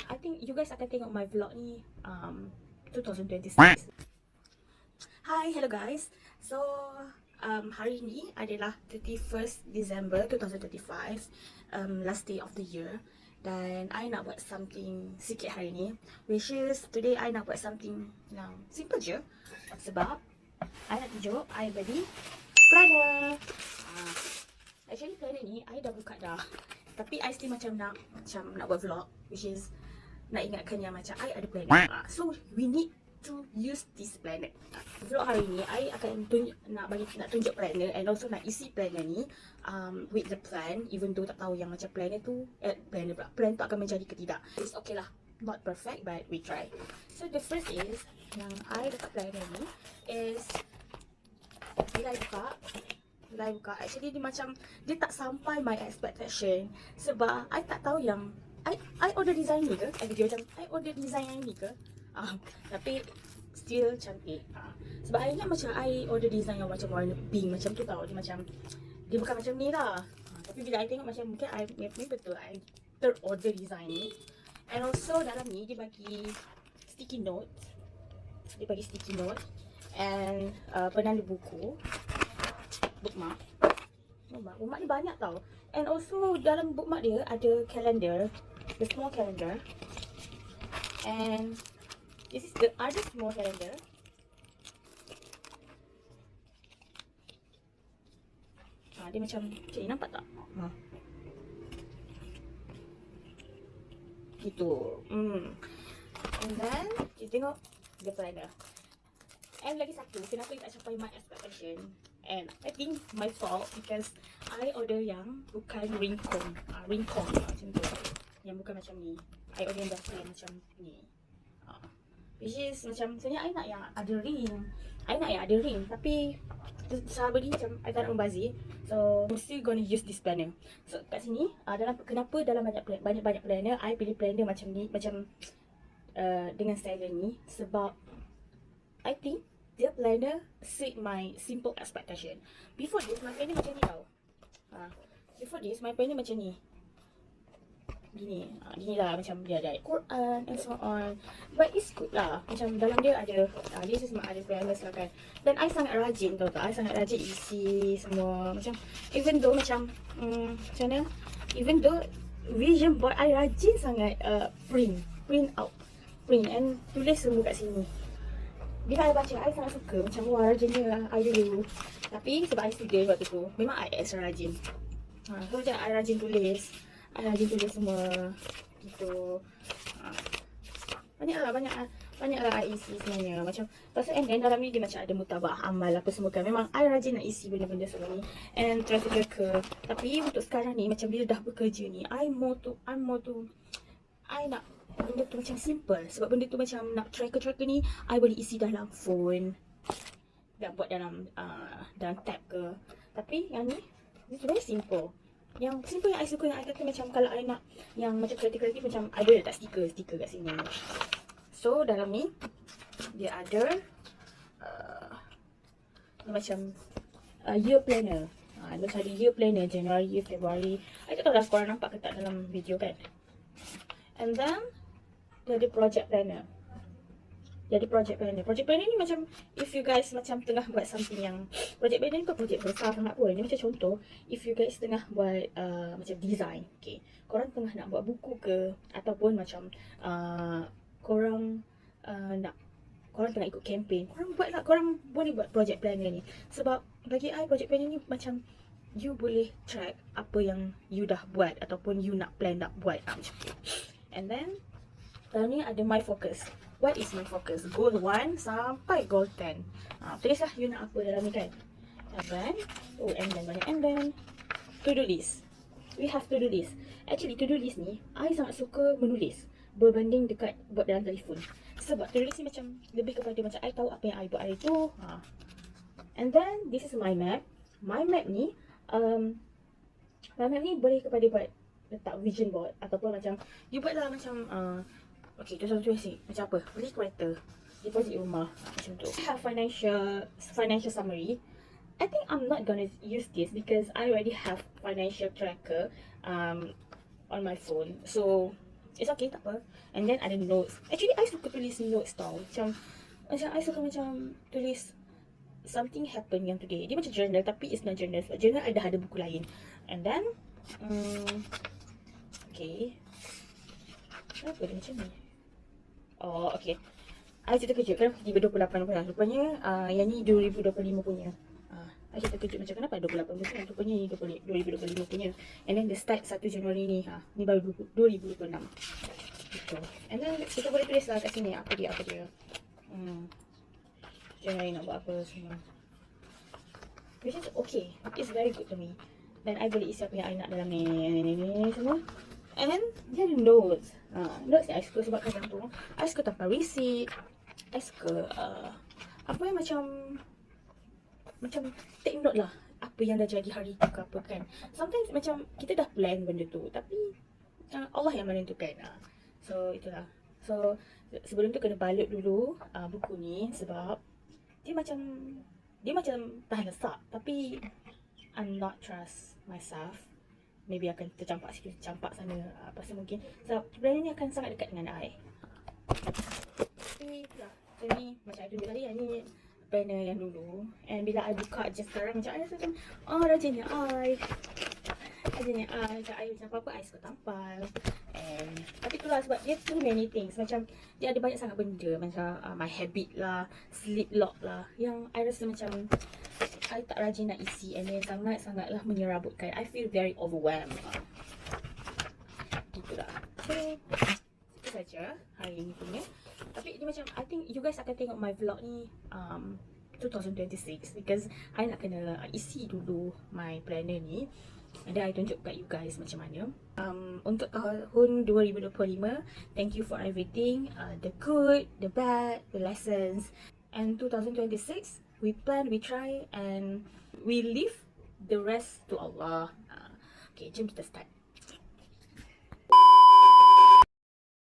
I think you guys akan tengok my vlog ni 2026. Hi, hello guys. So hari ni adalah 31st December 2025, last day of the year. Dan I nak buat something sikit hari ni, which is today I nak buat something yang simple je. Sebab I nak tunjuk I beli planner. Actually planner ni I dah buka dah, tapi I still macam nak buat vlog, which is nak ingatkan yang macam I ada planner. So we need to use this planner. Vlog hari ni I akan nak tunjuk planner, and also nak isi planner ni with the plan, even though tak tahu yang macam planner tu plan tu akan menjadi ke tidak. It's okay lah, not perfect but we try. So the first is yang I dekat planner ni is bila I buka, actually dia macam dia tak sampai my expectation, sebab I tak tahu yang I order design ni ke, video macam I order design yang ni ke, tapi still cantik. Sebab I ingat macam I order design yang macam warna pink macam tu tau, dia bukan macam ni lah. Tapi bila I tengok macam mungkin I betul I terorder design ni. And also dalam ni dia bagi sticky note, and penanda buku, bookmark ni banyak tau. And also dalam bookmark dia ada calendar, the small calendar, and this is the other small calendar. Dia macam ni, nampak tak? Gitu. And then kita tengok the planner. And lagi satu, kenapa dia tak capai my expectation, and I think my fault, because I order yang bukan ring comb macam tu, yang bukan macam ni. I order yang biasa yang macam ni, which is macam sebenarnya I nak yang ada ring, tapi sahabat ni macam I tak nak membazir, so I'm still gonna use this planner. So kat sini kenapa dalam banyak planner I pilih planner macam ni, macam dengan style ni, sebab I think dia planner suit my simple expectation. Before this my planner macam ni tau. Before this my planner macam ni, gini lah, macam dia ada Quran and so on, but it's good lah. Macam dalam dia ada dia semua ada planners lah kan. Dan I sangat rajin tau tak, I sangat rajin isi semua. Macam even though macam macam mana, even though vision board I rajin sangat print and tulis semua kat sini. Bila I baca, I sangat suka, macam wah rajinnya I dulu. Tapi sebab I student waktu tu, memang I extra rajin. So macam I rajin tulis semua gitu. Banyaklah I isi sebenarnya. Macam lepas tu, and then dalam ni dia macam ada mutabak amal apa semua kan. Memang I rajin nak isi benda-benda semua ni, and try to jaga. Tapi untuk sekarang ni, macam bila dah bekerja ni, I nak benda tu macam simple. Sebab benda tu macam nak tracker ni, I boleh isi dalam phone dan buat dalam tab ke. Tapi yang ni, it's very simple. Yang simple yang I suka, yang I kata macam kalau I nak yang macam kreatif macam I boleh letak stiker kat sini. So dalam ni dia ada macam year planner. Macam ada year planner, January, February. I tak tahu dah korang nampak ke tak dalam video kan. And then dia ada project planner. Project planner ni macam if you guys macam tengah buat something yang project planner ni bukan project besar sangat pun. Ni macam contoh, if you guys tengah buat macam design, okay, korang tengah nak buat buku ke, ataupun macam korang tengah ikut campaign, korang boleh buat project planner ni. Sebab bagi I project planner ni macam you boleh track apa yang you dah buat ataupun you nak plan nak buat macam tu. And then dalam ni ada my focus. What is my focus? Goal 1 sampai goal 10. Tulislah you nak apa dalam ni kan. And then to-do list. We have to-do list. Actually to-do list ni I sangat suka menulis berbanding dekat buat dalam telefon. Sebab to-do list ni macam lebih kepada macam I tahu apa yang I buat hari tu. And then this is my map. My map ni boleh kepada buat letak vision board, ataupun macam you buatlah macam okay, contoh macam apa, beli kereta, deposit rumah, macam tu. I have financial summary. I think I'm not gonna use this because I already have financial tracker on my phone. So It's okay, tak apa. And then ada notes. Actually, I suka tulis notes tau. Macam I suka macam tulis something happen yang today. Dia macam journal tapi it's not journal. Sebab journal ada buku lain. And then, okay. Kenapa dia macam ni? Oh, okay. I terkejut kenapa tiba 28 bulan. Rupanya yang ni 2025 punya. I terkejut macam kenapa 28 bulan. Rupanya ni 2025 punya. And then the start 1 Januari ni. Ni baru 2026. Gitu. And then kita boleh tulis lah kat sini apa dia. Januari nak buat apa semua. Which is okay. It's very good to me. Dan I boleh isi apa yang I nak dalam ni semua. And then dia ada notes. Notes yang I suka sebab kadang tu I suka tanpa receipt. I suka apa yang macam take note lah apa yang dah jadi hari tu ke apa kan. Sometimes macam kita dah plan benda tu tapi Allah yang menentukan. So itulah. So sebelum tu kena balut dulu buku ni sebab dia macam tahan lesak tapi I'm not trust myself. Maybe akan tercampak sikit, campak sana pasal mungkin sebab brand ni akan sangat dekat dengan I. Tapi itulah. So ni macam I tunjuk tadi ni banner yang dulu. And bila I buka je sekarang macam I rasa macam rajinnya I. Macam I macam apa-apa I suka tampal. And tapi itulah sebab dia too many things. Macam dia ada banyak sangat benda macam my habit lah, sleep log lah yang I rasa macam I tak rajin nak isi and then sangat-sangatlah menyerabutkan. I feel very overwhelmed. Itulah. So itu saja hari ni punya. Tapi dia macam I think you guys akan tengok my vlog ni 2026 because I nak kena isi dulu my planner ni. And then I tunjuk kat you guys macam mana. Untuk tahun 2025, thank you for everything. The good, the bad, the lessons. And 2026, we plan, we try, and we leave the rest to Allah. Okay, jom kita start.